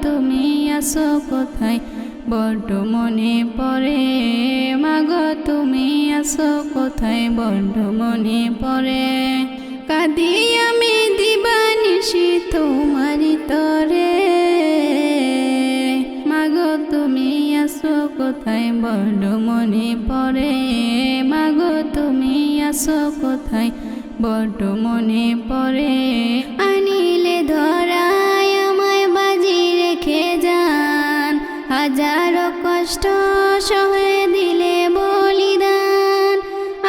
তুমি আসো কোথায় বড্ড মনে পড়ে মাগো তুমি আসো কোথায় বড্ড মনে পড়ে কাঁদি আমি দিবানিশি তোমারি তরে মাগো তুমি আসো কোথায় বড্ড মনে পড়ে মাগো তুমি আসো কোথায় বড্ড মনে পড়ে আনিলে ধরায় আমায় বাজি রেখে যান হাজারো কষ্ট সহে দিলে বলিদান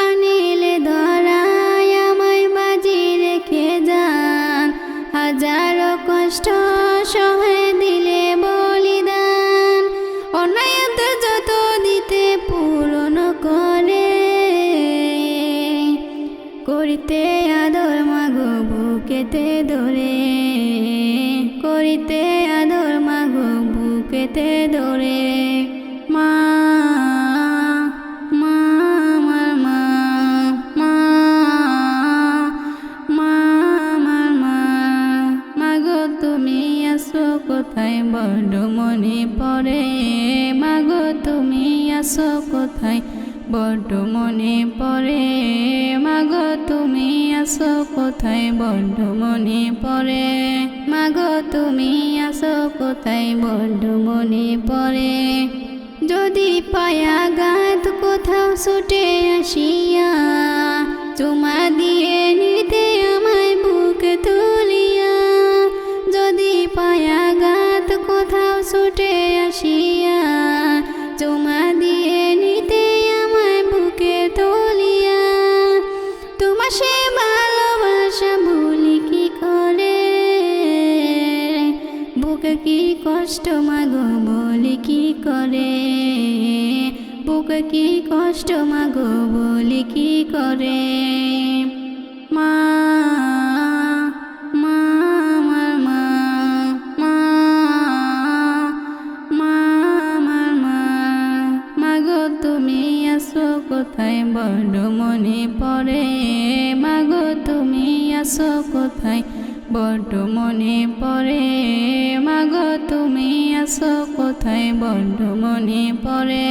আনিলে ধরায় আমায় বাজি রেখে যান হাজারো কষ্ট সহে দিলে বলিদান অনায়াত যত দিতে পূরণ করে করিতে আদর মাগো বুকেতে ধরে করিতে আদর মাগো বুকেতে ধরে মা মা আমার মা মা মা আমার মা মাগো তুমি আসো কোথায় বড্ড মনে পড়ে মাগো তুমি আসো কোথায় বড্ড মনে পড়ে মাগো তুমি আসো কোথায় বড্ড মনে পড়ে মাগো তুমি আসো কোথায় বড্ড মনে পড়ে যদি পায়া গাত কোথাও ছুটে আসিয়া চুমা দিয়ে নিতে আমায় বুকে তুলিয়া যদি পায়া গাত কোথাও ছুটে আসিয়া চুমা দিয়ে নিতে বুকে তুলিয়া তোমার সে ভালোবাসা ভুলি কি করে বুকে কি কষ্ট মাগো বলি কি করে বুকে কি কষ্ট মাগো বলি কি করে মা মা আমার মা মা মা আমার মা মাগো তুমি আসো কোথায় বড্ড মনে পড়ে মাগো তুমি আসো কোথায় বড্ড মনে পড়ে মাগো তুমি আসো কোথায় বড্ড মনে পড়ে।